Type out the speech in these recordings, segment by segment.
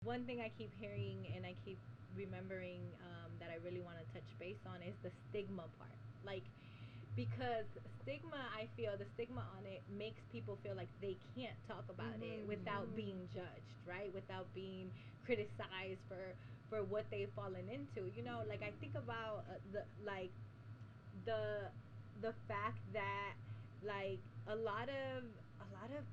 one thing I keep hearing and I keep remembering, that I really want to touch base on is the stigma part. Like, because stigma, I feel the stigma on it makes people feel like they can't talk about it without being judged, right? Without being criticized for what they've fallen into. You know, like I think about the the fact that like a lot of a lot of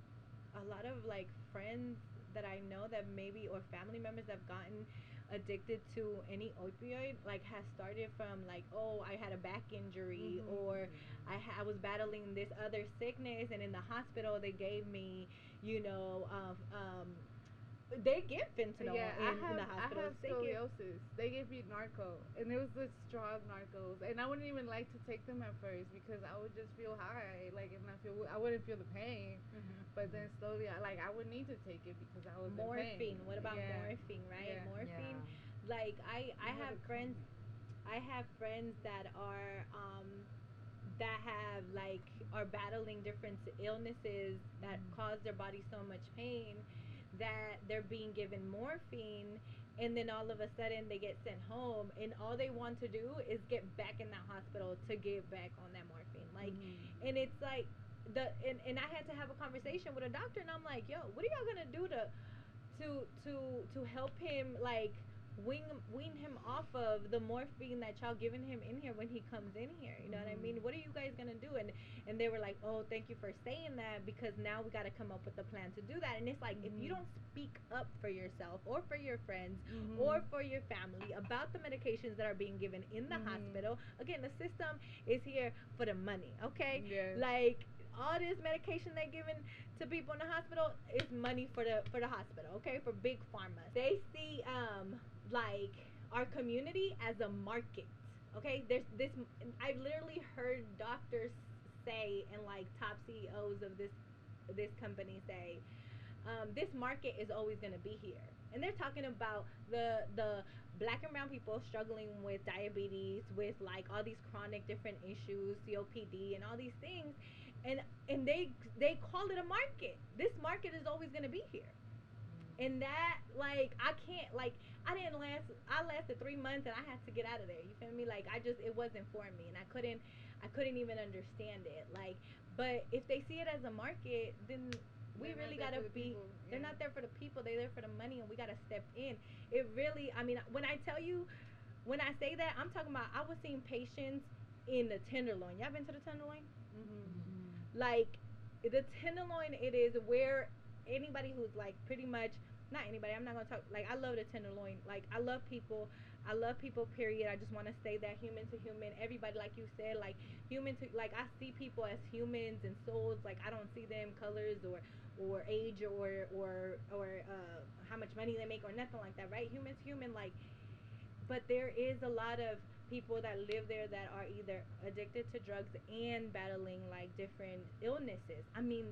a lot of like friends that I know that maybe or family members that have gotten addicted to any opioid like has started from like, oh, I had a back injury, or I was battling this other sickness, and in the hospital they gave me, you know, they give fentanyl Yeah, in the hospital. I have scoliosis. They gave me narco, and it was the strong narcos, and I wouldn't even like to take them at first because I would just feel high, like, and I wouldn't feel the pain. But then slowly, I would need to take it because I was morphine. in pain. What about morphine, right? Yeah. Morphine. Like I have friends. I have friends that are that have like are battling different illnesses that cause their body so much pain that they're being given morphine, and then all of a sudden they get sent home, and all they want to do is get back in that hospital to get back on that morphine, like. And it's like and I had to have a conversation with a doctor, and I'm like, yo, what are y'all gonna do to help him, like, wean him off of the morphine that y'all giving him in here when he comes in here? You know what I mean? What are you guys gonna do? And they were like, oh, thank you for saying that, because now we got to come up with a plan to do that. And it's like, if you don't speak up for yourself or for your friends or for your family about the medications that are being given in the hospital, again, the system is here for the money, okay? Yes. Like, all this medication they're giving to people in the hospital is money for the hospital, okay? For big pharma. They see like our community as a market. Okay? There's this. I've literally heard doctors say, and like top CEOs of this company say, this market is always going to be here. And they're talking about the black and brown people struggling with diabetes, with like all these chronic different issues, COPD, and all these things, and they call it a market. This market is always going to be here. And that, like, I can't, like, I lasted 3 months, and I had to get out of there. You feel me? Like, it wasn't for me, and I couldn't even understand it. Like, but if they see it as a market, then we really gotta be. They're not there for the people. They're there for the money, and we gotta step in. It really. I mean, when I tell you, when I say that, I'm talking about. I was seeing patients in the tenderloin. Y'all been to the tenderloin? Like, the tenderloin, it is where anybody who's like pretty much, not anybody, I'm not gonna talk, like, I love the tenderloin. Like, I love people, period. I just want to say that, human to human, everybody, like you said, like, human to, like, I see people as humans and souls. Like, I don't see them colors or age or how much money they make or nothing like that, right? Human to human. Like, but there is a lot of people that live there that are either addicted to drugs and battling like different illnesses. I mean,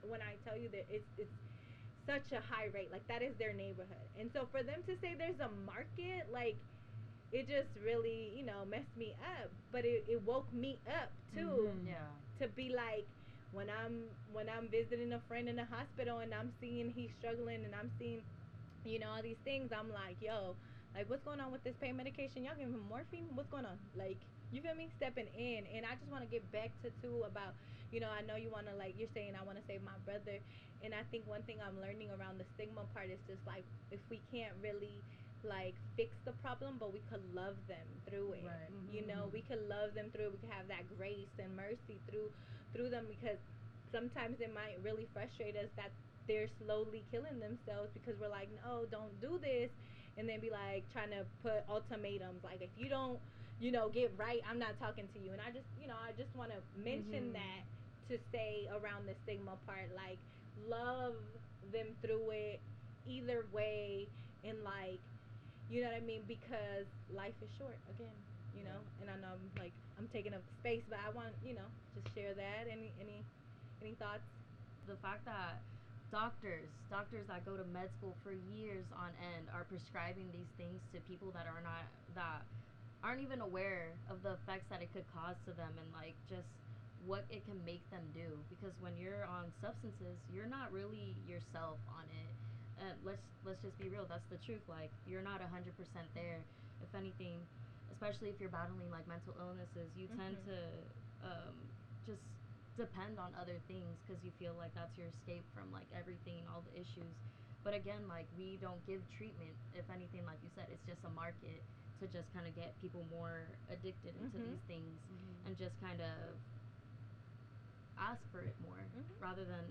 when I tell you that it's such a high rate, like, that is their neighborhood. And so for them to say there's a market, like, it just really, messed me up. But it woke me up too. To be like, when I'm visiting a friend in the hospital and I'm seeing he's struggling, and I'm seeing, all these things, I'm like, yo, like, what's going on with this pain medication? Y'all giving him morphine? What's going on? Like, you feel me? Stepping in. And I just want to get back to too about, I know you want to, like, you're saying I want to save my brother. And I think one thing I'm learning around the stigma part is just like, if we can't really like fix the problem, but we could love them through it. Right. We could love them through it. We could have that grace and mercy through them, because sometimes it might really frustrate us that they're slowly killing themselves because we're like, no, don't do this. And then be like trying to put ultimatums, like, if you don't, get right, I'm not talking to you. And I just want to mention that, to say around the stigma part, like, love them through it either way. And like, you know what I mean, because life is short, again, and I know I'm taking up space, but I want, just share that. Any thoughts? The fact that doctors that go to med school for years on end are prescribing these things to people that aren't even aware of the effects that it could cause to them, and like just what it can make them do. Because when you're on substances, you're not really yourself on it. And let's just be real. That's the truth. Like, you're not 100% there. If anything, especially if you're battling like mental illnesses, you tend to just depend on other things because you feel like that's your escape from like everything, all the issues. But again, like, we don't give treatment. If anything, like you said, it's just a market to just kind of get people more addicted into these things and just kind of ask for it more rather than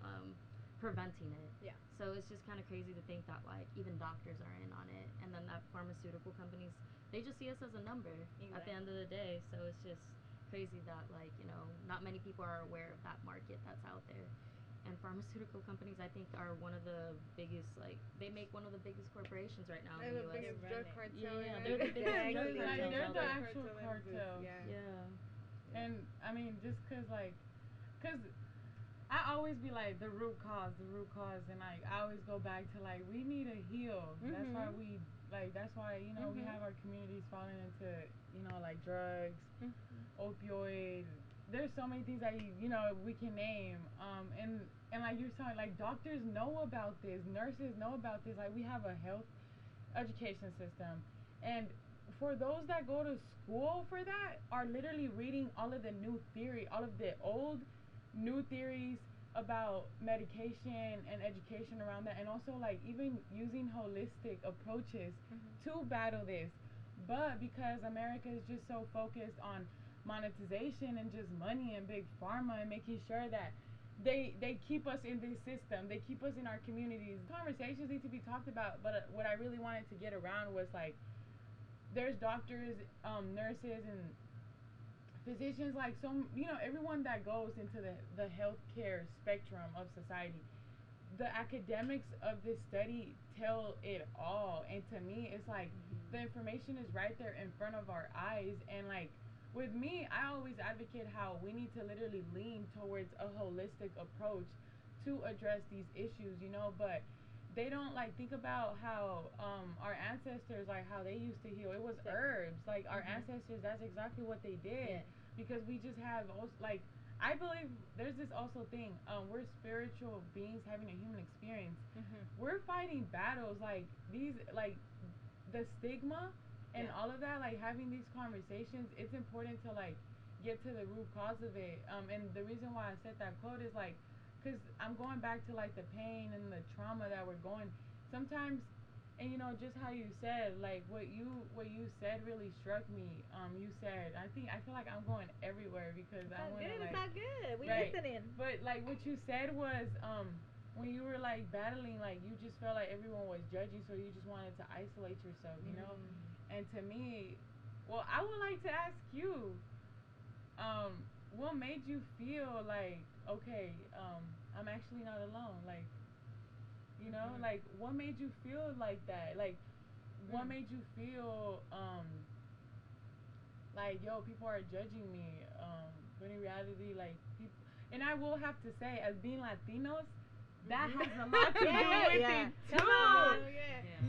preventing it. Yeah. So it's just kind of crazy to think that like even doctors are in on it, and then that pharmaceutical companies, they just see us as a number at the end of the day. So it's just crazy that, like, you know, not many people are aware of that market that's out there. And pharmaceutical companies, I think, are one of the biggest, like, they make one of the biggest corporations right now in the U.S. Biggest drug cartel. Yeah, they're the biggest drug cartel. Like, they're the out there. actual cartels. Yeah. And I mean, just cause I always be like the root cause, and like I always go back to like we need to heal. That's why you know we have our communities falling into, you know, like drugs, opioid. There's so many things that you know we can name. And like you're saying, like doctors know about this, nurses know about this. Like we have a health education system, and for those that go to school for that are literally reading all of the new theory, all of the old new theories about medication and education around that, and also like even using holistic approaches to battle this. But because America is just so focused on monetization and just money and big pharma and making sure that they keep us in this system, they keep us in our communities. Conversations need to be talked about, but what I really wanted to get around was like there's doctors, nurses, and physicians, like some, you know, everyone that goes into the healthcare spectrum of society. The academics of this study tell it all, and to me it's like the information is right there in front of our eyes. And like with me, I always advocate how we need to literally lean towards a holistic approach to address these issues, you know. But they don't like think about how our ancestors, like how they used to heal. It was herbs. Like our ancestors, that's exactly what they did. Because we just have also, like, I believe there's this also thing, we're spiritual beings having a human experience. We're fighting battles like these, like the stigma and all of that, like having these conversations. It's important to like get to the root cause of it. And the reason why I said that quote is like, because I'm going back to like the pain and the trauma that we're going sometimes. And you know, just how you said, like what you said really struck me. You said, I feel like I'm going everywhere because I want to like. It's all good. We right. listening. But like what you said was, when you were like battling, like you just felt like everyone was judging, so you just wanted to isolate yourself, you know. And to me, well, I would like to ask you, what made you feel like, okay, I'm actually not alone, like. You know, like what made you feel like that? Like, what made you feel like, yo, people are judging me? But in reality, like people, and I will have to say, as being Latinos, that has a lot to do with it too. Come on.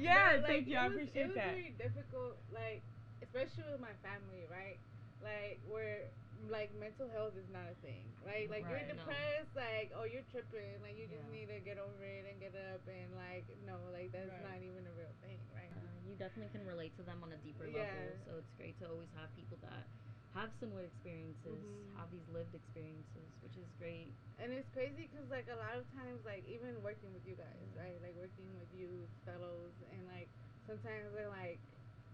Yeah, like, thank you. I appreciate that. It was very difficult, like especially with my family, right? Like where like mental health is not a thing, right? Like you're depressed, like oh you're tripping, like you just need to get over it and get up, and like no, like that's not even a real thing, right? You definitely can relate to them on a deeper level, so it's great to always have people that have similar experiences, have these lived experiences, which is great. And it's crazy because like a lot of times, like even working with you guys, right? Like working with you fellows, and like sometimes they're like,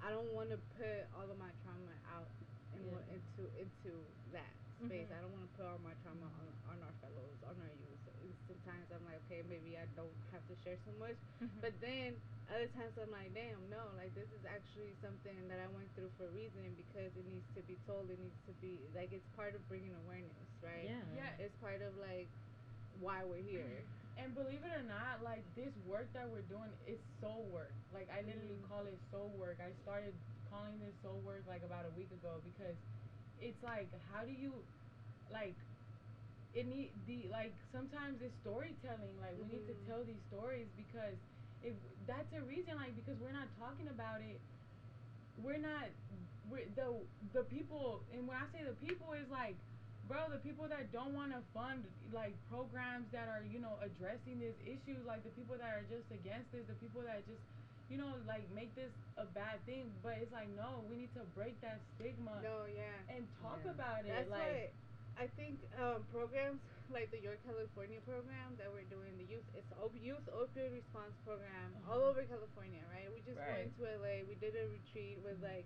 I don't want to put all of my trauma out into that space. I don't want to put all my trauma on our fellows, on our youth. And sometimes I'm like, okay, maybe I don't have to share so much. But then other times I'm like, damn, no, like this is actually something that I went through for a reason, because it needs to be told. It needs to be like, it's part of bringing awareness, right? Yeah. It's part of like why we're here. And believe it or not, like this work that we're doing is soul work. Like I literally call it soul work. I started calling this soul work like about a week ago, because it's like, how do you, like, it need the, like sometimes it's storytelling. Like we need to tell these stories, because if that's a reason, like because we're not talking about it, we're the people. And when I say the people, is like bro, the people that don't want to fund like programs that are, you know, addressing these issues, like the people that are just against this, the people that just, you know, like make this a bad thing. But it's like, no, we need to break that stigma. No, yeah. And talk Yeah. about it. That's like, why I think programs like the York, California program that we're doing, the Youth Opioid Response Program, all over California, right? We just Right. went to LA. We did a retreat with like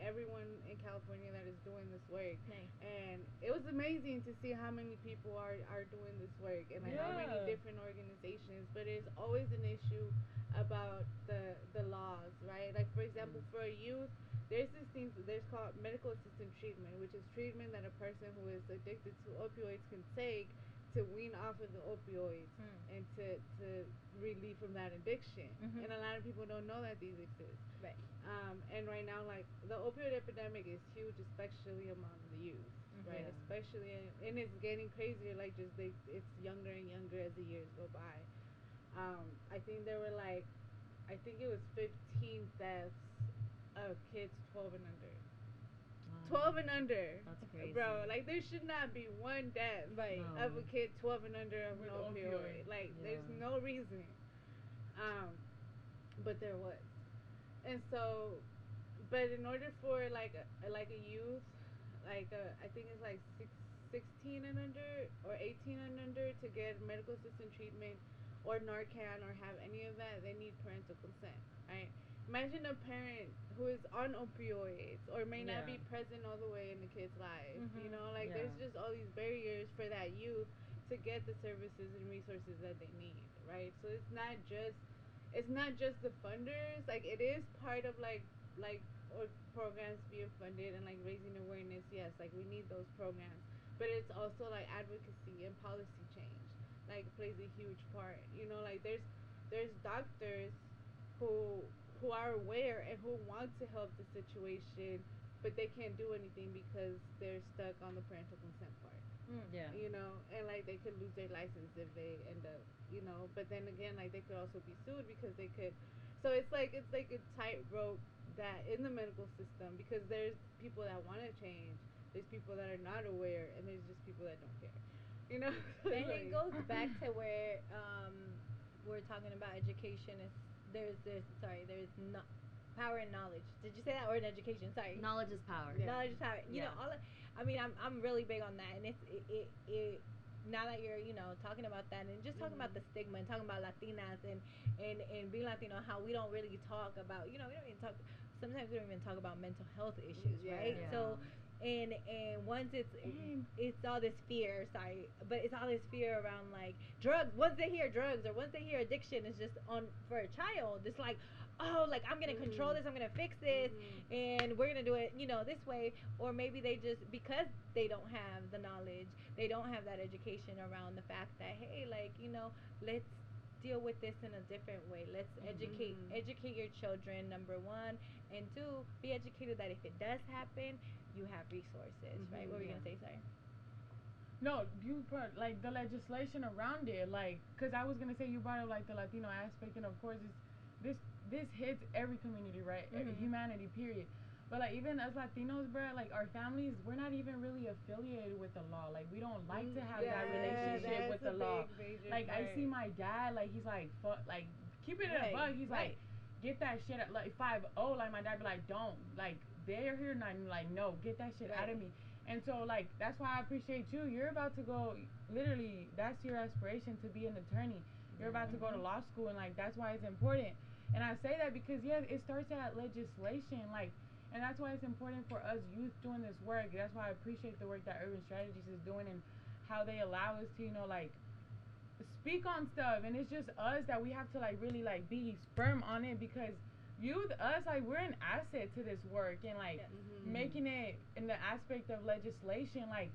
everyone in California that is doing this work, Nice. and it was amazing to see how many people are doing this work and like how many Yeah. different organizations. But there's always an issue about the laws, right? Like for example, for a youth, there's this thing there's called medical assisted treatment, which is treatment that a person who is addicted to opioids can take to wean off of the opioids and to relieve from that addiction. And a lot of people don't know that these exist. Right. And right now, like the opioid epidemic is huge, especially among the youth, right? Yeah. Especially, and it's getting crazier. Like it's younger and younger as the years go by. I think there were like, I think it was 15 deaths of kids 12 and under. 12 and under. That's crazy. Bro, like there should not be one death Right. No. of a kid 12 and under of With an opioid. opioid. Like Yeah. there's no reason. But there was. And so, but in order for like a youth, I think it's like 16 and under or 18 and under to get medical assistant treatment or Narcan or have any of that, they need parental consent, right? Imagine a parent who is on opioids or may not Yeah. be present all the way in the kid's life. You know, like Yeah. there's just all these barriers for that youth to get the services and resources that they need, right? So it's not just the funders. Like it is part of like or programs being funded and like raising awareness. Yes, like we need those programs, but it's also like advocacy and policy change like plays a huge part. You know, like there's doctors who are aware and who want to help the situation, but they can't do anything because they're stuck on the parental consent part. Yeah. You know, and like they could lose their license if they end up, you know. But then again, like they could also be sued because they could. So it's like a tightrope that in the medical system, because there's people that want to change, there's people that are not aware, and there's just people that don't care. You know. And it goes back to where we're talking about education. There's no power in knowledge. Did you say that, or in education? Sorry. Knowledge is power. Yeah. Knowledge is power. You Yeah. know, I'm really big on that, and it now that you're talking about that and just talking about the stigma and talking about Latinas and being Latino, how we don't really talk about we don't even talk. Sometimes we don't even talk about mental health issues, right? Yeah. So. And once it's all this fear, but it's all this fear around like drugs. Once they hear drugs or once they hear addiction, it's just on for a child. It's like, oh, like I'm gonna control this, I'm gonna fix this, and we're gonna do it, this way. Or maybe they just, because they don't have the knowledge, they don't have that education around the fact that, hey, like let's deal with this in a different way. Let's educate your children, number one, and two, be educated that if it does happen, you have resources, right? What were you gonna say, sorry? No, you put like the legislation around it, like, cause I was gonna say you brought up like the Latino aspect, and of course this hits every community, right? Humanity, period. But like even as Latinos, bro, like our families, we're not even really affiliated with the law. Like we don't like to have that relationship with the law. Like I see my dad, like he's like, fuck, like keep it in a bug. He's like, get that shit at like 5-0. Like my dad be like, don't, like they're here, and I'm like, no, get that shit out of me. And so like that's why I appreciate you. You're about to go, literally, that's your aspiration, to be an attorney. You're about to go to law school, and like that's why it's important. And I say that because it starts at legislation, like. And that's why it's important for us youth doing this work. That's why I appreciate the work that Urban Strategies is doing and how they allow us to, like, speak on stuff. And it's just us that we have to, like, really, like, be firm on it, because youth, us, like, we're an asset to this work. And, like, making it in the aspect of legislation, like,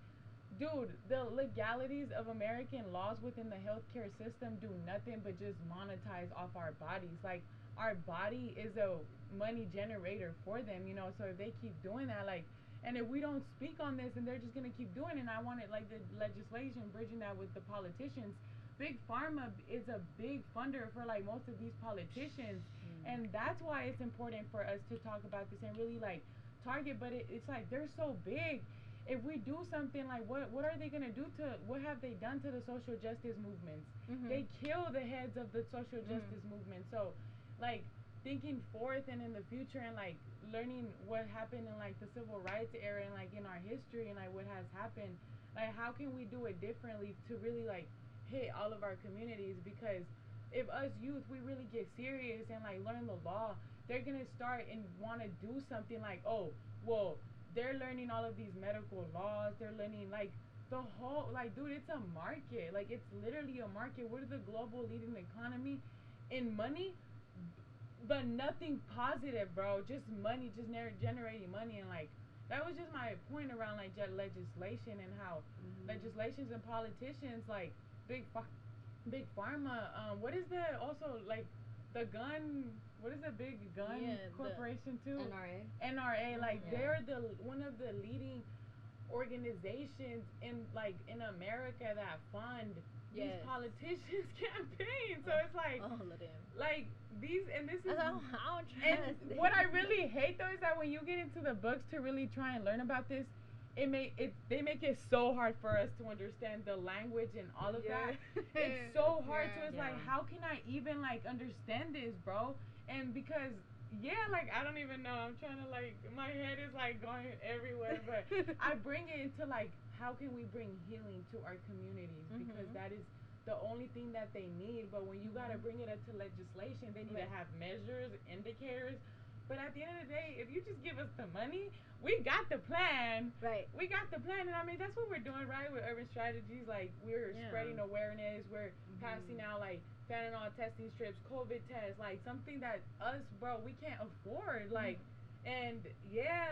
dude, the legalities of American laws within the healthcare system do nothing but just monetize off our bodies. Like, our body is a money generator for them, so if they keep doing that, like, and if we don't speak on this, and they're just gonna keep doing it. And I want it, like, the legislation, bridging that with the politicians. Big pharma is a big funder for, like, most of these politicians, and that's why it's important for us to talk about this and really, like, target. But it's like they're so big, if we do something, like what are they gonna do to, what have they done to the social justice movements? They kill the heads of the social justice movement. So like thinking forth and in the future, and like learning what happened in like the civil rights era, and like in our history, and like what has happened, like how can we do it differently to really like hit all of our communities? Because if us youth, we really get serious and like learn the law, they're gonna start and want to do something. Like, oh well, they're learning all of these medical laws, they're learning like the whole, like, dude, it's a market. Like, it's literally a market. We're the global leading economy in money, but nothing positive, bro. Just money, just generating money. And like that was just my point around like legislation, and how legislations and politicians, like big pharma, what is the, also like the gun, what is the big gun corporation too? NRA, like they're the one of the leading organizations in like in America that fund these politicians campaigns. So it's like all of them, like these, and this is, I don't trust and what I really hate though is that when you get into the books to really try and learn about this, they make it so hard for us to understand the language and all of that. It's so hard. So it's like, how can I even like understand this, bro? And because like I don't even know, I'm trying to like, my head is like going everywhere, but I bring it into like, how can we bring healing to our communities? Because that is the only thing that they need. But when you gotta bring it into legislation, they need to have measures, indicators. But at the end of the day, if you just give us the money, we got the plan. Right. We got the plan. And I mean, that's what we're doing, right? With urban strategies. Like, we're spreading awareness. We're passing out, like, fentanyl testing strips, COVID tests. Like, something that us, bro, we can't afford. Like, and,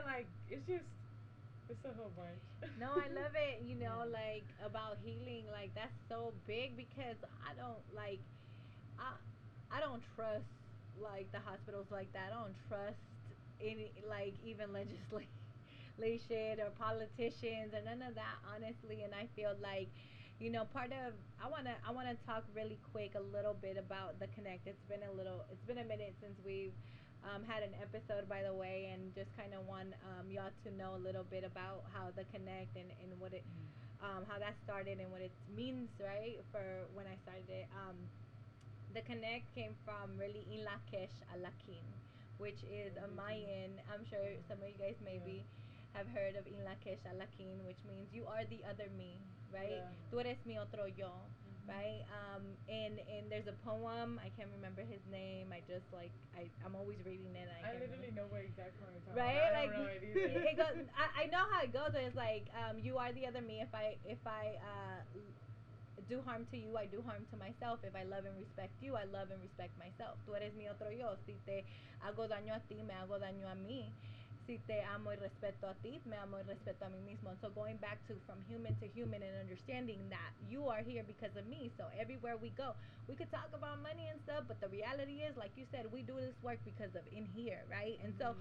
like, it's just, it's a whole bunch. No, I love it. You know, like, about healing. Like, that's so big, because I don't, like, I don't trust like the hospitals like that. I don't trust any, like, even legislation or politicians or none of that, honestly. And I feel like, you know, part of, I wanna talk really quick a little bit about the Kenekt. It's been a minute since we've had an episode, by the way, and just kind of want y'all to know a little bit about how the Kenekt and what it how that started and what it means, right, for when I started it. The Kenekt came from really in Lakesh Alakin, which is a Mayan. I'm sure some of you guys maybe have heard of in Lakesh Alakin, which means you are the other me, right? Tú eres mi otro yo, right? And there's a poem. I can't remember his name. I just like I'm always reading it. I literally know what exact poem you're talking about. Right? I don't know it either. It goes. I know how it goes. It's like you are the other me. If I do harm to you, I do harm to myself. If I love and respect you, I love and respect myself. Tú eres mi otro yo. Si te hago daño a ti, me hago daño a mí. Si te amo y respeto a ti, me amo y respeto a mí mismo. And so going back to from human to human and understanding that you are here because of me. So everywhere we go, we could talk about money and stuff, but the reality is, like you said, we do this work because of in here, right? And so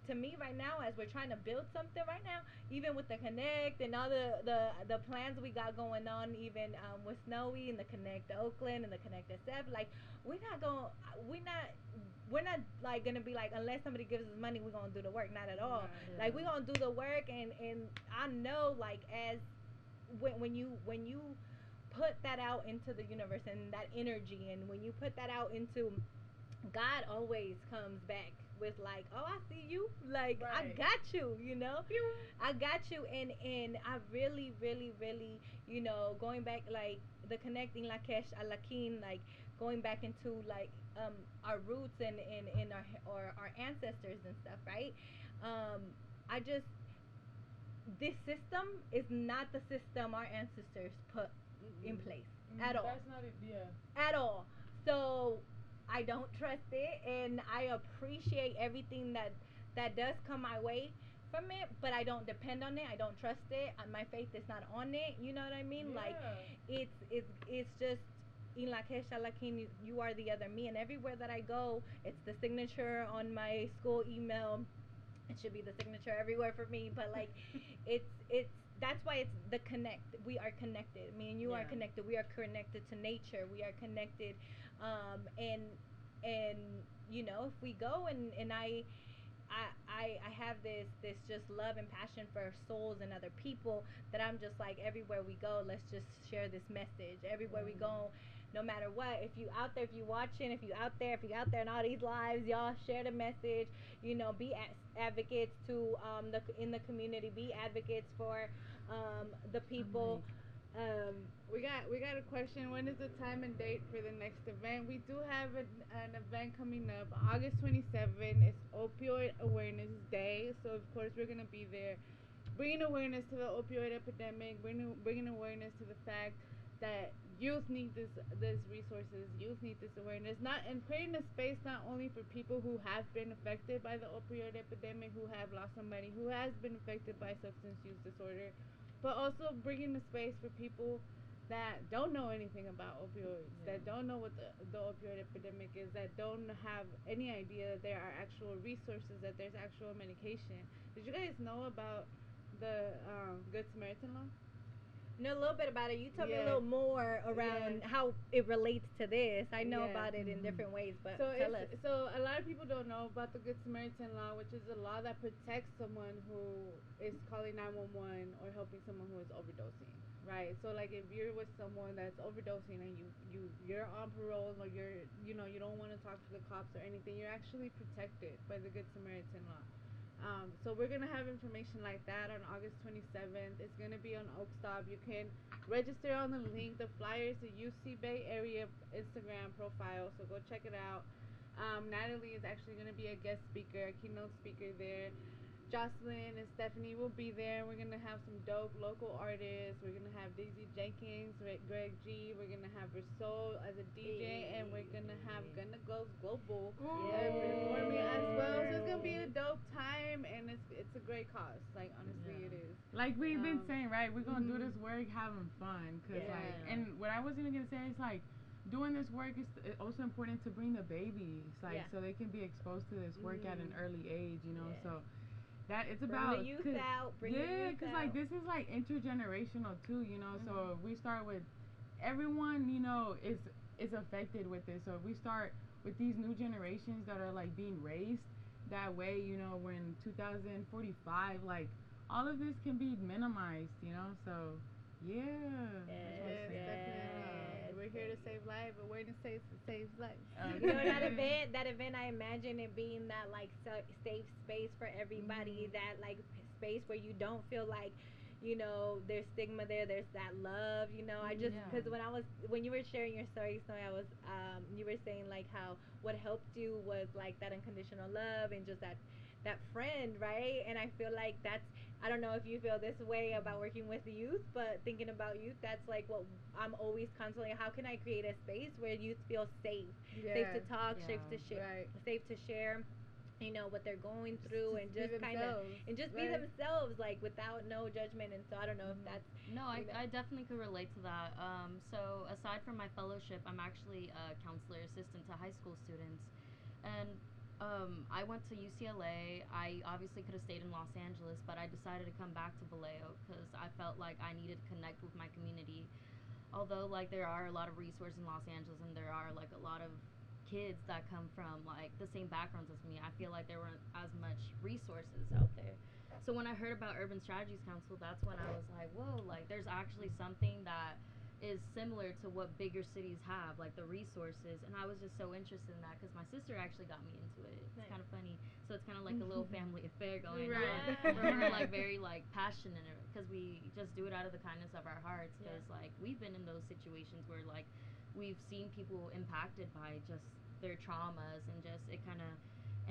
to me right now, as we're trying to build something right now, even with the Kenekt and all the plans we got going on, even with Snowy and the Kenekt Oakland and the Kenekt SF, like we're not like gonna be like, unless somebody gives us money, we're gonna do the work. Not at all. Like we're gonna do the work, and I know, like, as when you put that out into the universe and that energy, and when you put that out into, God always comes back with like, oh, I see you, like I got you, you know, I got you. And I really, you know, going back, like the connecting Lakesh Alakin, like going back into like our roots and our ancestors and stuff, right? I just, this system is not the system our ancestors put in place at all. That's not it, at all. So I don't trust it, and I appreciate everything that does come my way from it, but I don't depend on it. I don't trust it. My faith is not on it. You know what I mean? Like it's just in Lakesh Alakin, you are the other me, and everywhere that I go, it's the signature on my school email. It should be the signature everywhere for me, but like it's that's why it's the Kenekt. We are connected. Me and you are connected. We are connected to nature. We are connected, and you know, if we go and I have this just love and passion for souls and other people that I'm just like, everywhere we go, let's just share this message. Everywhere we go, no matter what, if you out there, if you watching, if you out there in all these lives, y'all share the message. You know, be advocates to in the community. Be advocates for the people. We got a question. When is the time and date for the next event? We do have an event coming up August 27th. It's Opioid Awareness Day, so of course we're gonna be there, bringing awareness to the opioid epidemic, bringing awareness to the fact that youth need this resources, youth need this awareness, and creating a space not only for people who have been affected by the opioid epidemic, who have lost somebody, who has been affected by substance use disorder, but also bringing a space for people that don't know anything about opioids, that don't know what the opioid epidemic is, that don't have any idea that there are actual resources, that there's actual medication. Did you guys know about the Good Samaritan law? Know a little bit about it. You told me a little more around how it relates to this. I know about it in different ways, but tell us. So a lot of people don't know about the Good Samaritan law, which is a law that protects someone who is calling 911 or helping someone who is overdosing, right? So like if you're with someone that's overdosing and you're on parole, or you don't want to talk to the cops or anything, you're actually protected by the Good Samaritan law. So we're going to have information like that on August 27th. It's going to be on Oak Stop. You can register on the link. The flyer is the UC Bay Area Instagram profile, so go check it out. Natalie is actually going to be a guest speaker, a keynote speaker there. Jocelyn and Stephanie will be there. We're going to have some dope local artists. We're going to have Daisy Jenkins, Greg G. We're going to have Rousseau as a DJ, and we're going to have Gunna Glows Global performing as well. So it's going to be a dope time, and it's a great cause. Like, honestly, it is. Like we've been saying, right? We're going to do this work having fun. Cause like, and what I was even going to say is, like, doing this work is also important to bring the babies, like, so they can be exposed to this work at an early age, you know, so that it's about bring the youth out, because like this is like intergenerational too, you know. So we start with everyone, you know, is affected with this. So if we start with these new generations that are like being raised that way, you know, when 2045, like all of this can be minimized, you know. So definitely. We're here to save lives. Awareness saves lives. You know, that event, I imagine it being that like safe space for everybody. That like space where you don't feel like, you know, there's stigma there. There's that love. You know, I just because when you were sharing your story, Snowy, I was you were saying like how what helped you was like that unconditional love and just that friend, right? And I feel like that's, I don't know if you feel this way about working with the youth, but thinking about youth, that's like what I'm always constantly, how can I create a space where youth feel safe, safe to talk, safe to share, safe to share, you know, what they're going through, and just kind of, and just be themselves, like without no judgment. And so I don't know if that's, I definitely could relate to that. So aside from my fellowship, I'm actually a counselor assistant to high school students, and I went to UCLA. I obviously could have stayed in Los Angeles, but I decided to come back to Vallejo because I felt like I needed to connect with my community. Although, like, there are a lot of resources in Los Angeles, and there are, like, a lot of kids that come from, like, the same backgrounds as me, I feel like there weren't as much resources out there. So when I heard about Urban Strategies Council, that's when I was like, whoa, like, there's actually something that is similar to what bigger cities have, like the resources. And I was just so interested in that because my sister actually got me into it. It's kind of funny. So it's kind of like a little family affair going on. We're like very like passionate because we just do it out of the kindness of our hearts, because like we've been in those situations where like we've seen people impacted by just their traumas, and just it kind of,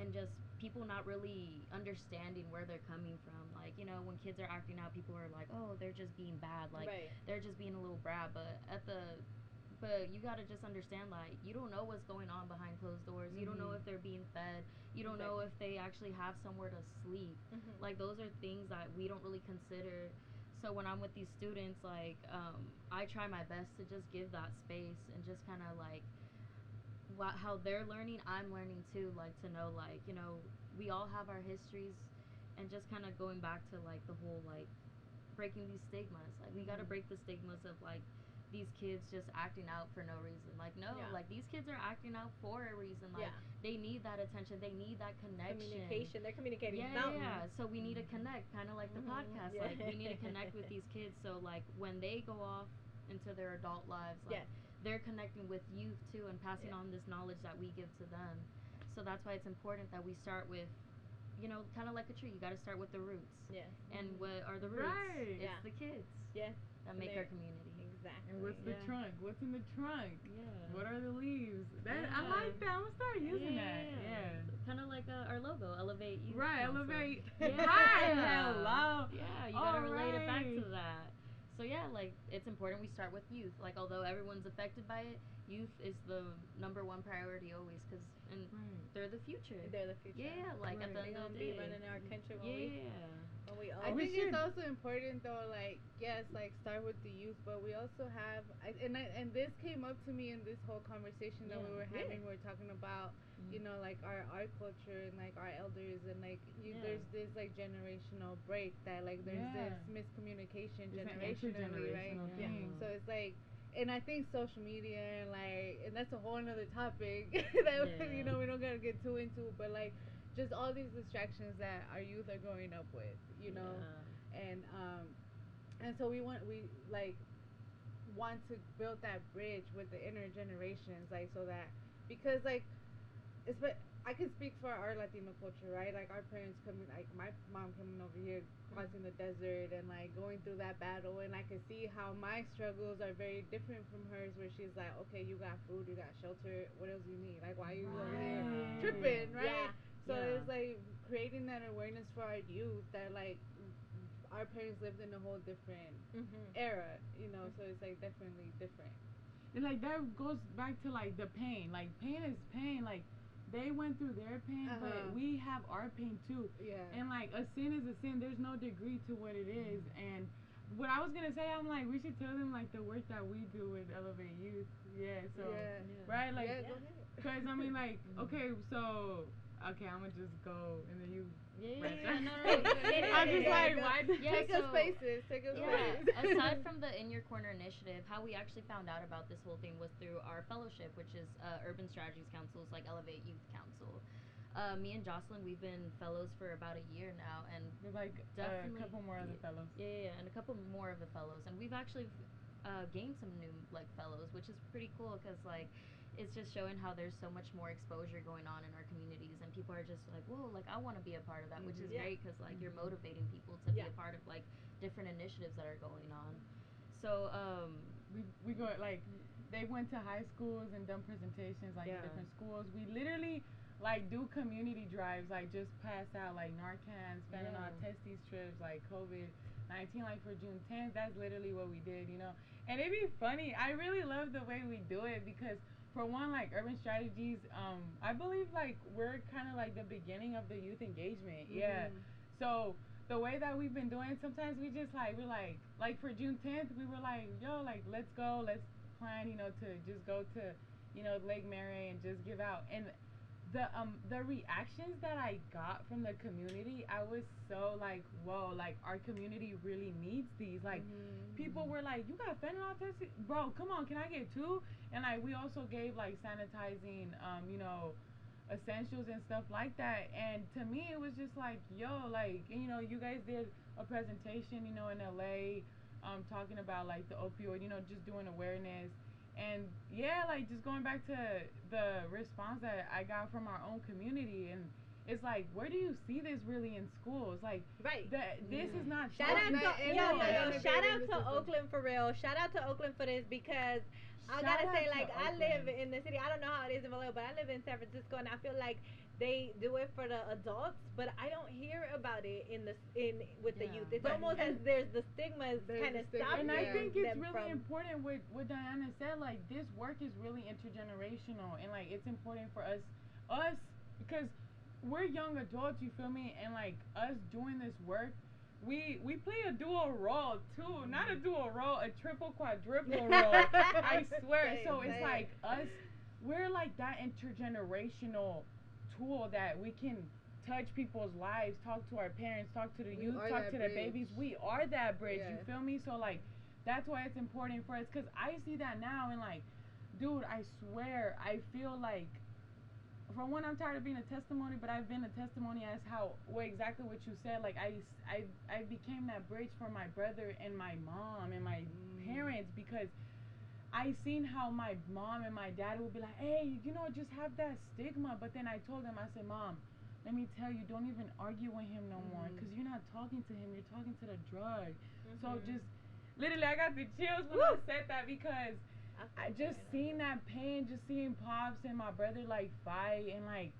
and just people not really understanding where they're coming from. Like, you know, when kids are acting out, people are like, oh, they're just being bad, like they're just being a little brat. But you gotta just understand, like, you don't know what's going on behind closed doors. You don't know if they're being fed. You don't know if they actually have somewhere to sleep. Like, those are things that we don't really consider. So when I'm with these students, like, I try my best to just give that space and just kind of like how they're learning, I'm learning too, like, to know, like, you know, we all have our histories, and just kind of going back to like the whole like breaking these stigmas. Like, we got to break the stigmas of like these kids just acting out for no reason. Like, no, like these kids are acting out for a reason. Like, they need that attention, they need that connection. Communication. They're communicating. So we need to connect, kind of like the podcast. Like, we need to connect with these kids. So like when they go off into their adult lives, like they're connecting with youth too and passing on this knowledge that we give to them. So that's why it's important that we start with, you know, kind of like a tree. You got to start with the roots. And what are the roots? Right. It's the kids. That make our community. Exactly. And what's the trunk? What's in the trunk? What are the leaves? That I like that. I'm gonna start using that. Kind of like our logo, Elevate Youth. Right, Council. Elevate. Right. Hello. Yeah, you gotta relate it back to that. So yeah, like it's important we start with youth. Like although everyone's affected by it, youth is the number one priority always, because they're the future. They're the future. Yeah, like at the end of the day, be running our country when we I think it's also important though, like yes, like start with the youth, but we also have, and this came up to me in this whole conversation that we were having. We were talking about, you know, like our culture and like our elders and like there's this like generational break that like there's this miscommunication generationally, right? So it's like. And I think social media and that's a whole another topic that you know we don't gotta get too into, but like just all these distractions that our youth are growing up with, you know, and so we want to build that bridge with the inner generations, like so that because like I can speak for our Latino culture, right? Like our parents coming, like my mom coming over here, crossing the desert and like going through that battle, and I can see how my struggles are very different from hers, where she's like, okay, you got food, you got shelter, what else do you need? Like why are you over here tripping, right? So it's like creating that awareness for our youth that like our parents lived in a whole different era, you know, so it's like definitely different. And like that goes back to like the pain. Like pain is pain. Like they went through their pain, but we have our pain too. And like a sin is a sin. There's no degree to what it is. And what I was gonna say, I'm like, we should tell them like the work that we do with Elevate Youth. Right, like, cause I mean, like, okay, I'm gonna just go and then you. I'm just like, why? Take us places. Aside from the In Your Corner initiative, how we actually found out about this whole thing was through our fellowship, which is Urban Strategies Councils, like Elevate Youth Council. Me and Jocelyn, we've been fellows for about a year now, and we're like a couple more of the fellows. And a couple more of the fellows, and we've actually gained some new like fellows, which is pretty cool because like. It's just showing how there's so much more exposure going on in our communities, and people are just like, whoa, like I want to be a part of that, which is great because like you're motivating people to be a part of like different initiatives that are going on. So we go like they went to high schools and done presentations like in different schools. We literally like do community drives, like just pass out like Narcan, Fentanyl, test these strips, like COVID-19, like for June 10th. That's literally what we did, you know. And it'd be funny. I really love the way we do it because. For one, like Urban Strategies, I believe like we're kind of like the beginning of the youth engagement. So the way that we've been doing it, sometimes we just like we're like for June 10th, we were like, yo, like let's plan, you know, to just go to, you know, Lake Mary and just give out. And the reactions that I got from the community, I was so like, whoa, like our community really needs these. Like people were like, you got fentanyl testing, bro, come on, can I get two? And like we also gave like sanitizing you know, essentials and stuff like that. And to me it was just like, yo, like, you know, you guys did a presentation, you know, in LA talking about like the opioid, you know, just doing awareness. And like just going back to the response that I got from our own community, and it's like, where do you see this really in schools? Like, this is not. Shout out to Oakland for real. Shout out to Oakland for this because I gotta say, like, I live in the city. I don't know how it is in Vallejo, but I live in San Francisco, and I feel like they do it for the adults, but I don't hear about it with the youth. It's almost as there's the stigmas kind of stopping. And I think it's really important what Diana said. Like, this work is really intergenerational, and like it's important for us because we're young adults. You feel me? And like us doing this work. We play a dual role too, not a dual role, a triple quadruple role. I swear. So it's like us, we're like that intergenerational tool that we can touch people's lives, talk to our parents, talk to the youth, talk to the babies. We are that bridge. You feel me? So like that's why it's important for us, because I see that now, and like, dude, I swear, I feel like, for one, I'm tired of being a testimony, but I've been a testimony as exactly what you said. Like, I became that bridge for my brother and my mom and my parents, because I seen how my mom and my dad would be like, hey, just have that stigma. But then I told them, I said, Mom, let me tell you, don't even argue with him no more, because you're not talking to him, you're talking to the drug. So just, literally, I got the chills when I said that, because I just seen that pain, just seeing Pops and my brother, like, fight. And, like,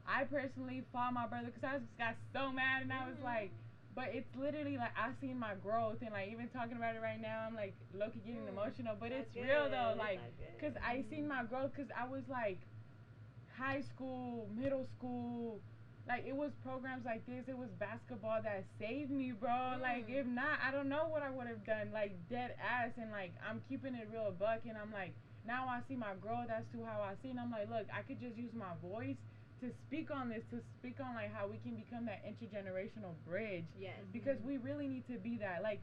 I personally fought my brother because I just got so mad, and I was like, but it's literally like I seen my growth, and like even talking about it right now, I'm like low-key getting emotional, but it's real though, like, because I seen my growth, because I was like high school, middle school, like it was programs like this, it was basketball that saved me, bro. Like, if not, I don't know what I would have done, like dead ass. And like, I'm keeping it real buck, and I'm like, now I see my growth as to how I see, and I'm like, look, I could just use my voice to speak on this, to speak on like how we can become that intergenerational bridge. Yes. Because we really need to be that. Like,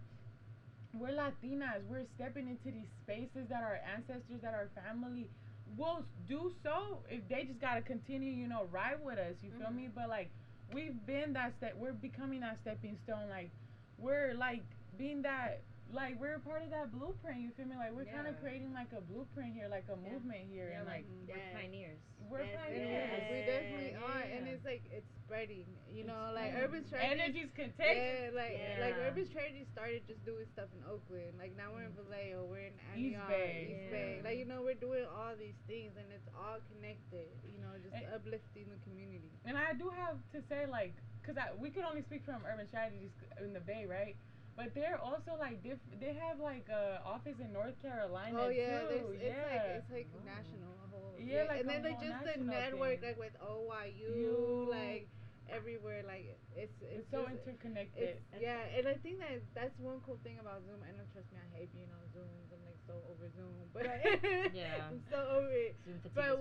we're Latinas, we're stepping into these spaces that our ancestors, that our family will do so if they just gotta continue, ride with us. You feel me? But like, we've been that step. We're becoming that stepping stone. Like, we're like being that. Like, we're part of that blueprint. You feel me? Like, we're kind of creating like a blueprint here, like a movement here, and like we're pioneers. We're pioneers. We definitely are, and it's like it's spreading. Like urban strategy. Energy's contagious. Like urban strategy started just doing stuff in Oakland. Like now we're in Vallejo, we're in East Bay. East Bay. Like we're doing all these things, and it's all connected. Just uplifting the community. And I do have to say, like, because we could only speak from urban strategies in the Bay, right? But they're also like they have like a office in North Carolina. Oh yeah, too. It's like national, a whole. Yeah, like and then they just the network thing. like with OYU, like everywhere, like it's so just, interconnected. And I think that's one cool thing about Zoom. And trust me, I hate being on Zooms. I'm like so over Zoom, but I'm so over it. But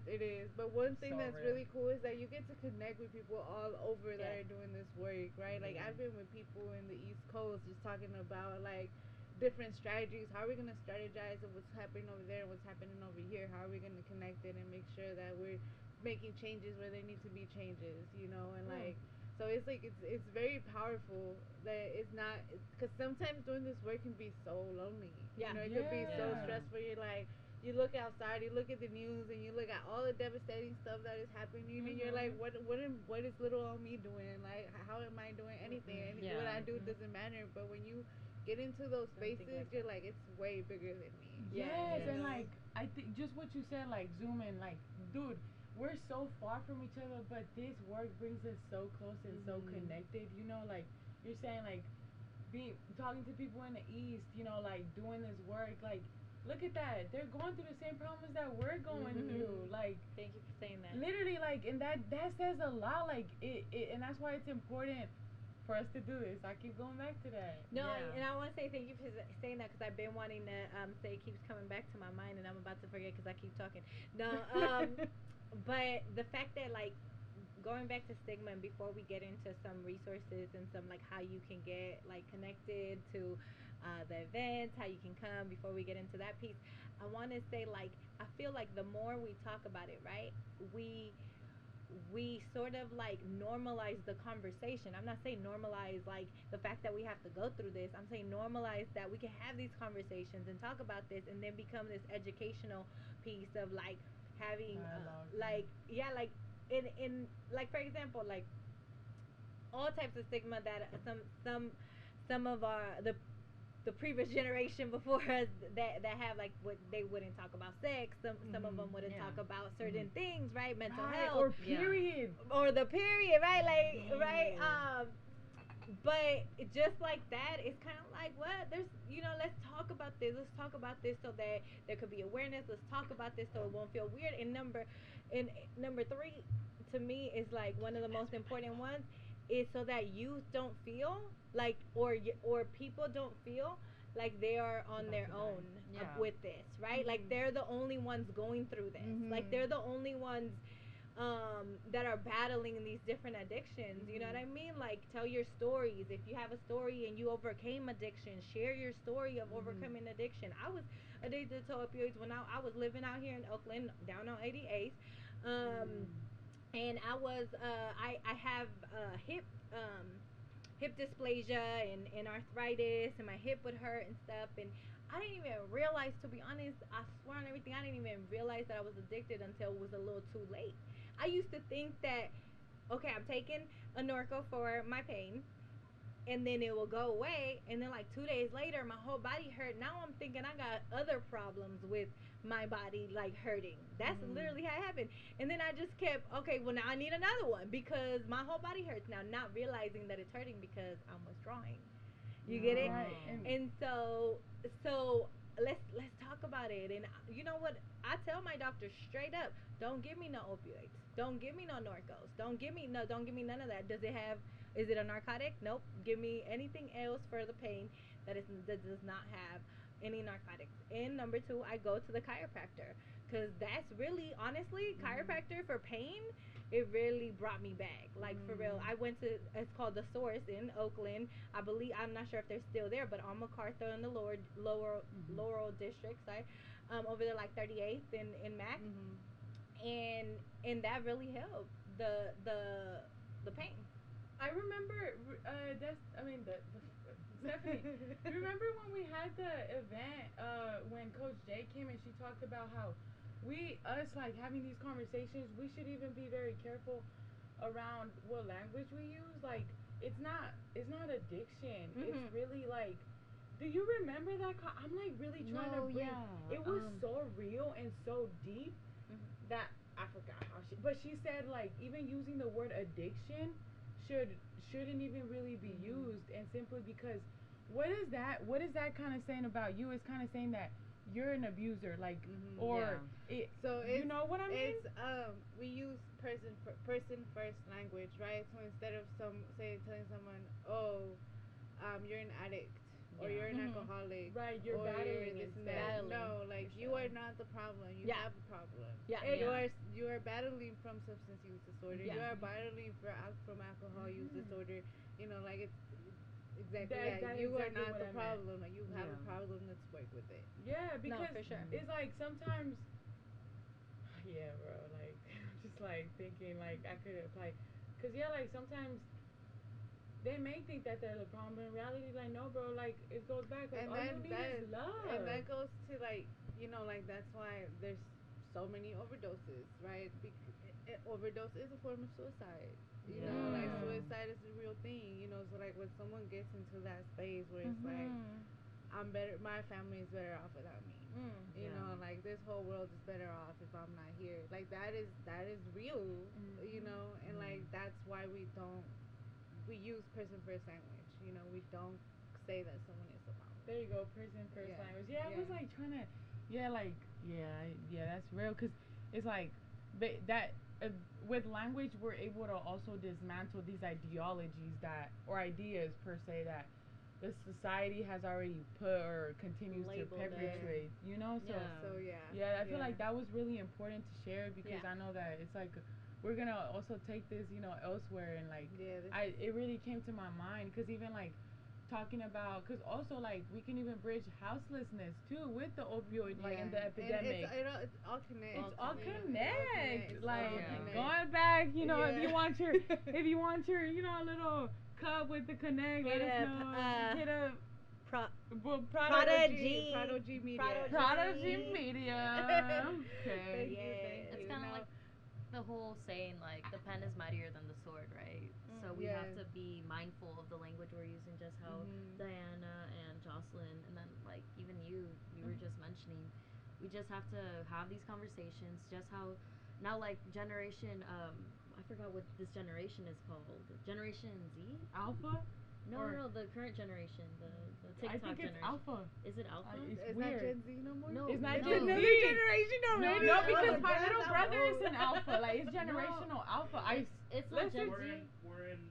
it is. But one thing that's really cool is that you get to connect with people all over that are doing this work, right? Like I've been with people in the East Coast just talking about like different strategies. How are we gonna strategize of what's happening over there and what's happening over here? How are we gonna connect it and make sure that we're making changes where there need to be changes, and like. So it's like it's very powerful that it's not, because sometimes doing this work can be so lonely. It could be so stressful. You're like, you look outside, you look at the news, and you look at all the devastating stuff that is happening, and you're like, what is little old me doing? Like, how am I doing anything? What I do doesn't matter. But when you get into those spaces, you're like, it's way bigger than me. Yes. And like, I think just what you said, like Zoom, and like, dude, we're so far from each other, but this work brings us so close and so connected. Like you're saying, like talking to people in the East, like doing this work. Like, look at that, they're going through the same problems that we're going through. Like, thank you for saying that. Literally, like, and that says a lot. Like it, and that's why it's important for us to do this. I keep going back to that. No, and I want to say thank you for saying that, because I've been wanting to say it keeps coming back to my mind, and I'm about to forget because I keep talking. No, but the fact that, like, going back to stigma, and before we get into some resources and some, like, how you can get, like, connected to the events, how you can come, before we get into that piece, I want to say, like, I feel like the more we talk about it, right, we sort of like normalize the conversation. I'm not saying normalize like the fact that we have to go through this. I'm saying normalize that we can have these conversations and talk about this, and then become this educational piece of like having like in like, for example, like all types of stigma that some of the previous generation before us that have, like, what they wouldn't talk about sex, some of them wouldn't talk about certain things, right? Mental health, or period, or the period, right? Like, right? But just like that, it's kind of like, what? There's, let's talk about this. Let's talk about this so that there could be awareness. Let's talk about this so it won't feel weird. And number three, to me, is like one of the most important ones, is so that youth don't feel like, or people don't feel like they are on their own with this, right? Like they're the only ones going through this. Like they're the only ones that are battling these different addictions. You know what I mean? Like, tell your stories. If you have a story and you overcame addiction, share your story of overcoming addiction. I was addicted to opioids when I was living out here in Oakland, down on 88th. And I was I have hip dysplasia and arthritis, and my hip would hurt and stuff, and I didn't even realize, to be honest, I swear on everything, I didn't even realize that I was addicted until it was a little too late. I used to think that, okay, I'm taking a Norco for my pain, and then it will go away, and then like 2 days later my whole body hurt. Now I'm thinking I got other problems with my body, like, hurting. That's literally how it happened. And then I just kept, okay, well, now I need another one because my whole body hurts now, not realizing that it's hurting because I'm withdrawing. You get it? Right. And so let's talk about it. And you know what, I tell my doctor straight up, don't give me no opioids, don't give me no Norcos, don't give me none of that. Is it a narcotic? Nope. Give me anything else for the pain that does not have any narcotics. And number two, I go to the chiropractor, because that's really, honestly, chiropractor for pain, it really brought me back. Like, for real. I went to, it's called The Source in Oakland. I believe, I'm not sure if they're still there, but on MacArthur in the Laurel district side, over there, like 38th in Mac. And that really helped the pain. I remember, Stephanie, remember when we had the event, when Coach J came and she talked about how like, having these conversations, we should even be very careful around what language we use. Like, it's not addiction. It's really, like, do you remember that? I'm, like, really trying to bring, it was so real and so deep that I forgot how but she said, like, even using the word addiction shouldn't even really be used, and simply because what is that kind of saying about you? It's kind of saying that you're an abuser, like, or you know what I mean? It's we use person first language, right? So instead of telling someone, oh, you're an addict, or you're an alcoholic, right? You're battling this and that. No, like, you are not the problem. You have a problem. You are battling from substance use disorder. You are battling from alcohol use disorder. You know, like, it's exactly that. You are not the problem. Like, you have a problem. Let's work with it. Yeah, because for sure. It's like sometimes, bro. Like, just like thinking, like, I could apply, cause like sometimes they may think that they're the problem, but in reality, like, no, bro. Like, it goes back. Like, all you need is love. And that goes to, like, you know, like, that's why there's so many overdoses, right? Overdose is a form of suicide. You know, like, suicide is a real thing. You know, so, like, when someone gets into that space where it's like, I'm better, my family is better off without me. You know, like, this whole world is better off if I'm not here. Like, that is real. You know, and like, that's why we use person first language. You know, we don't say that someone is the problem. There you go, person first language. I was like trying to, that's real, because it's like with language we're able to also dismantle these ideologies or ideas per se that the society has already put or continues to perpetuate. You know, I feel like that was really important to share, because I know that it's like, we're gonna also take this, you know, elsewhere, and like, it really came to my mind, because even like talking about, because also, like, we can even bridge houselessness too with the opioid, like, and the epidemic. And it's all connected. It's all connect. Like, going back, you know, if you want your, you know, little cup with the Kenekt, let us know. Hit up Prodigy Media. Okay. It's kind of like the whole saying, like, the pen is mightier than the sword, right? So we have to be mindful of the language we're using, just how Diana and Jocelyn, and then, like, even you were just mentioning, we just have to have these conversations, just how now, like, generation, I forgot what this generation is called, Generation Z? Alpha? No, the current generation, the TikTok I think it's generation. Alpha. Is it Alpha? It's weird. not Gen Z no more? No, it's not no. Gen Z. Generation already. No, because my little brother is an Alpha. Like, it's generational Alpha. It's not Gen Z. We're in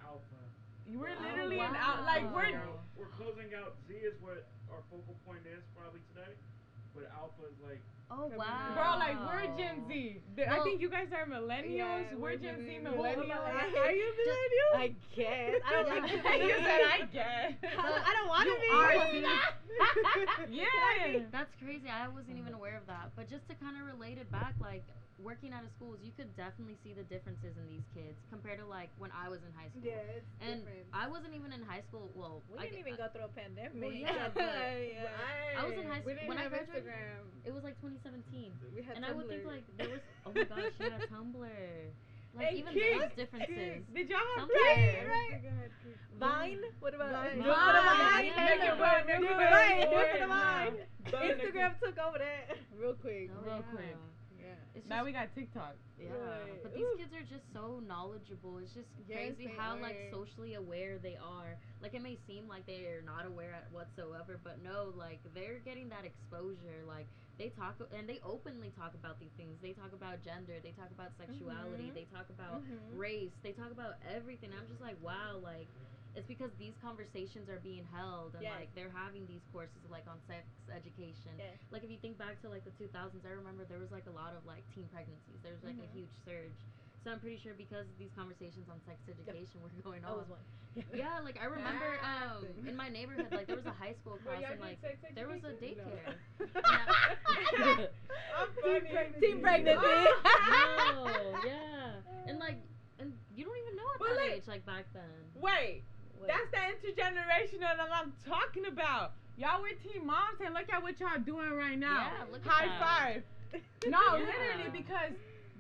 Alpha. We're literally in Alpha. Like, we're closing out. Z is what our focal point is probably today. but alpha is like. Oh Coming wow. up. Bro, like we're Gen Z. I Well- think you guys are millennials. Yeah, we're we're Gen Z millennials. millennials. Are you millennial? I guess. I don't Yeah. like to be. You said I guess. I don't want to You be. are, sis. Yeah. That's crazy. I wasn't even aware of that. But just to kind of relate it back, like working out of schools, you could definitely see the differences in these kids compared to like when I was in high school. Yeah, it's And different. I wasn't even in high school. Well, We didn't even go through a pandemic. Well, yeah, but Yeah. I was in high We school didn't when I have graduated. Instagram. It was like 2017, We had and I would think Tumblr. like there was. Oh my gosh, she had a Tumblr. Like Hey, even kids, those differences. Did y'all have Tumblr. kids? Right. Vine? What about Vine. Look for the Vine? Yeah. Make it run, make Look it for the run. Vine. Look for the Vine. Burn Instagram took over that. Real quick. Oh, Real yeah. quick. Yeah. It's Now just- we got TikTok. Yeah, Right. but these Ooh. kids are just so knowledgeable. It's just Yes, crazy they how like are. socially aware they are. Like it may seem like they are not aware whatsoever, but no, like they're getting that exposure. Like they talk and they openly talk about these things. They talk about gender. They talk about sexuality. They talk about race. They talk about everything. I'm just like, wow, like. It's because these conversations are being held and Yes. like they're having these courses like on sex education. Yes. Like if you think back to like the 2000s, I remember there was like a lot of like teen pregnancies. There was like a huge surge. So I'm pretty sure because these conversations on sex education were going I on. was one. Yeah, like I remember in my neighborhood, like there was a high school class y'all and like did sex there was a education? daycare. I'm funny. Teen pregnancy. No, yeah, and like and you don't even know at But, that like- age like back then. Wait, that's the intergenerational that I'm talking about. Y'all were teen moms and look at what y'all doing right now. Yeah, look at High that. five. No, Yeah. literally, because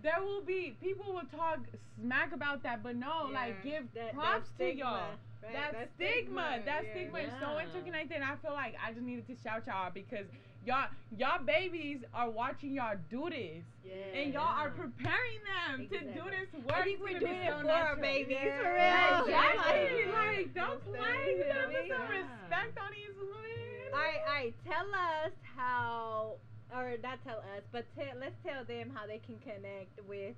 there will be people will talk smack about that, but no, like Yeah. give props to y'all. Right, That stigma, yeah. is so Yeah. interconnected. I feel like I just needed to shout y'all out because y'all babies are watching y'all do this, and y'all are preparing them to do this work. I think we're to doing be it so for our natural. babies, Yeah. for real. Yeah, Yeah. exactly. Yeah. Like, don't Most play. You gotta put some definitely. respect on these women. Alright, tell us how, or not tell us, but let's tell them how they can connect with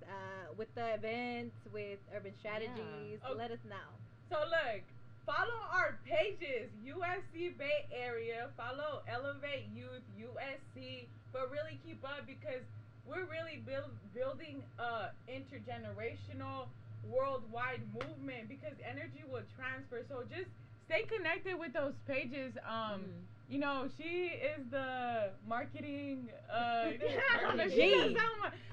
the events, with urban strategies. Okay. Let us know. So look, follow our pages, USC Bay Area. Follow Elevate Youth USC, but really keep up because we're really building a intergenerational, worldwide movement because energy will transfer. So just stay connected with those pages. You know, she is the marketing G.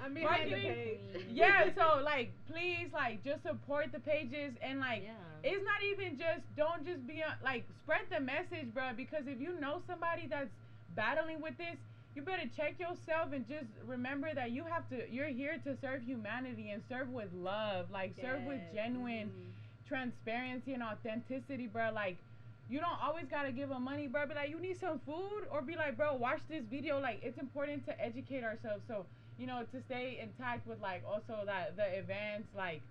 I'm behind the Marketing. page. Yeah, so like please like just support the pages and like Yeah. it's not even just don't just be like spread the message, bro, because if you know somebody that's battling with this, you better check yourself and just remember that you're here to serve humanity and serve with love, like serve with Yes. genuine transparency and authenticity, bro. Like you don't always gotta give them money, bro. Be like, you need some food, or be like, bro, watch this video. Like, it's important to educate ourselves. So, you know, to stay intact with like also that the events, like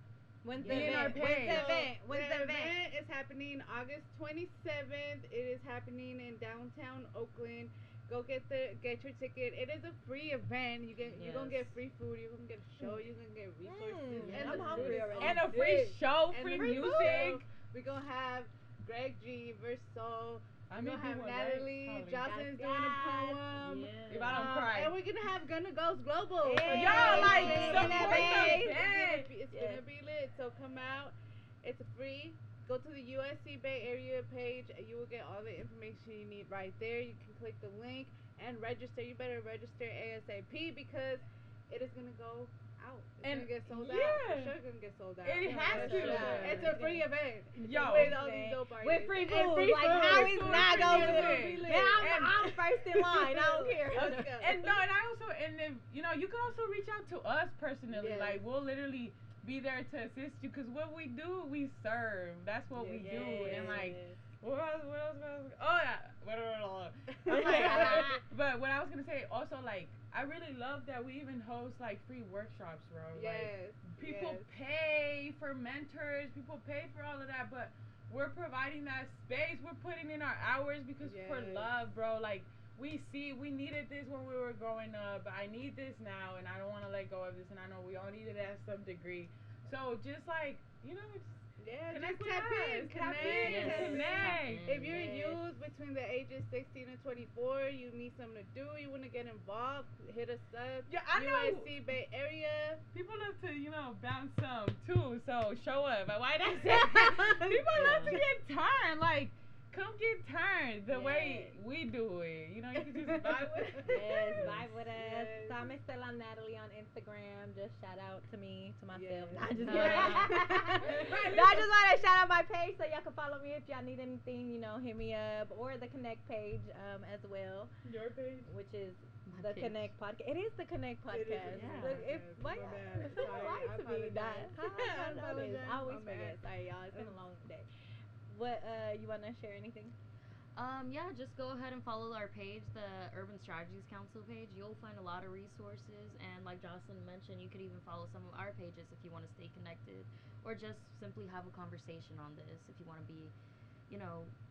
When's Be the in our event? When's page. the event? When's the the event? event is happening August 27th. It is happening in downtown Oakland. Go get your ticket. It is a free event. You're gonna get Yes. free food. You're gonna get a show. You're gonna get resources. Mm, and I'm the hungry food is already. on and a free dish. show, And free the food. music. We're gonna have Greg G, Verso. I We're mean, gonna have people, Natalie. right? Jocelyn's Yes, doing a yes. poem. Yeah. If I don't cry. And we're gonna have Gonna Goes Global. Hey. Y'all like Hey, support that the babe. event. It's Yes. gonna be lit. So come out. It's free. Go to the USC Bay Area page. And you will get all the information you need right there. You can click the link and register. You better register ASAP because it is gonna go out. It's And gonna get sold out. yeah. For sure, gonna get sold out. It has to. It's a free event. Yo. With all these dope artists. With free And food. free Like, food. how Free is food, not free gonna music. be? Man, And- I'm first in line. I don't care. Let's go. And no, and I also, and if you know, you can also reach out to us personally. Yes. Like we'll literally be there to assist you because what we do, we serve. That's what we do. And like, what else? Oh yeah. I'm like, but what I was gonna say also, like, I really love that we even host like free workshops, bro. Like, Yes. people yes. pay for mentors, people pay for all of that, but we're providing that space. We're putting in our hours because for Yes. love, bro. Like we needed this when we were growing up, but I need this now, and I don't want to let go of this. And I know we all need it at some degree. So just like, you know, just Yeah, Connect just with tap us. in, Tap connect. in, Yes. connect. Tap in. If you're Yes. youth between the ages 16 and 24, you need something to do, you want to get involved, hit us up. Yeah, I know. USC Bay Area. People love to, bounce some too. So show up. But why that's it? People love to get turned. Like, come get turned the way we do it. You can just vibe with us. Yes, vibe with us. Yes. So I'm Estela Natalie on Instagram. Just shout out to me, to myself. Yes. Nah, just No. kidding. No, I just want to shout out my page so y'all can follow me if y'all need anything. Hit me up, or the Kenekt page as well, Your page? which is My the page. Kenekt podcast. It is the Kenekt podcast. Yeah. Look, if My why bad. someone Sorry, lied I to me, apologize. I apologize. I always My forget. bad. Sorry, y'all. It's been a long day. What you wanna share anything? Yeah, just go ahead and follow our page, the Urban Strategies Council page. You'll find a lot of resources, and like Jocelyn mentioned, you could even follow some of our pages if you want to stay connected, or just simply have a conversation on this if you want to be,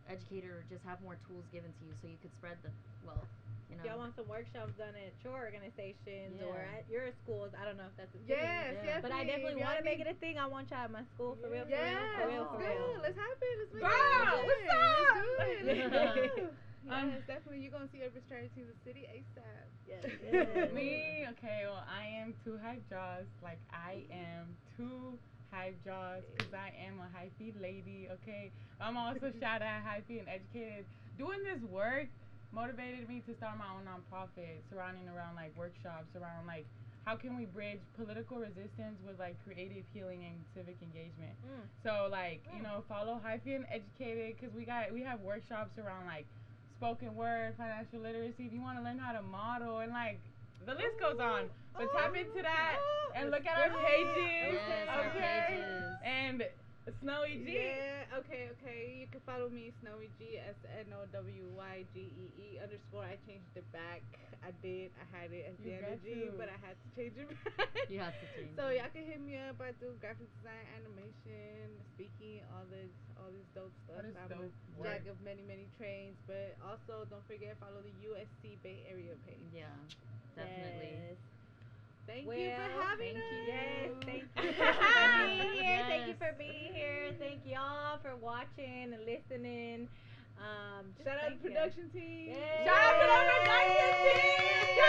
educated, or just have more tools given to you so you could spread the wealth. If y'all want some workshops done at your organizations or Yeah. at your schools, I don't know if that's a thing. Yes, Yeah. But I definitely want to make it a thing. I want y'all at my school for real, for Yes, real, for real, for good. real. Let's have it. Let's make Girl, it. what's Let's up? do it. Let's do it. Um, Yes, definitely. You're going to see Urban Strategy in the city ASAP. Yes. Me? Okay, well, I am two hype jaws. Like, I am two hype jaws because I am a hyphy lady, okay? I'm also shout out hyphy and educated. Doing this work motivated me to start my own nonprofit surrounding around, like, workshops around, like, how can we bridge political resistance with, like, creative healing and civic engagement. So, like, follow hyphy and educated because we have workshops around, like, spoken word, financial literacy. If you want to learn how to model, and like the list goes on. But tap into that and look at our pages. Yes, our okay. pages. And Snowy G. Yeah, okay. You can follow me, Snowy G, SNOWYGEE _ I changed it back. I did. I had it as You the got energy, to. but I had to change it back. You have to change So it. y'all can hit me up. I do graphic design, animation, speaking, all this dope stuff. All this I'm dope a jack work. of many trades. But also, don't forget, follow the USC Bay Area page. Yeah, definitely. Yes. Thank you for Well, having thank us. you. Yes, thank you for being here. Thank you Yes. for being here. Thank y'all for watching and listening. Just Shout out to thank you. production team. Yay. Shout out to the production team.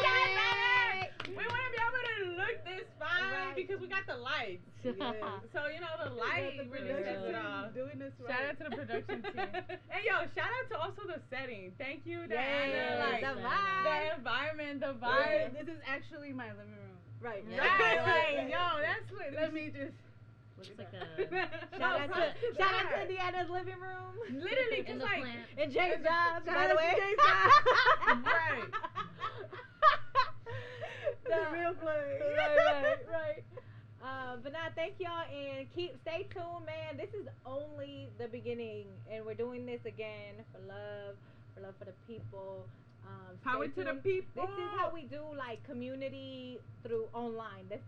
Yay. We want to be able to look this fine Right. because we got the lights. Yes. So, the light The really production sets it team off. doing this right. Shout out to the production team. And shout out to also the setting. Thank you, Yes, Diana. Like the the vibe. environment, the vibe. This is actually my living room. Right. Yeah. Right. Yo, that's what. Let me just. Looks like a Shout out props to that. Deanna's living room. Literally, in cause the like, plant. And James Jobs, Shout by out the to way. James Jobs. Right. The real play. Right. But now, thank y'all, and stay tuned, man. This is only the beginning, and we're doing this again for love for the people. Power Stay to the tuned. people. This is how we do like community through online. That's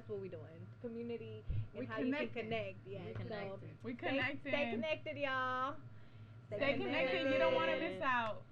what we're doing. Community and We how you can connecting. connect. Yes. We So connected. We stay connected. connected, y'all. Stay connected. You don't want to miss out.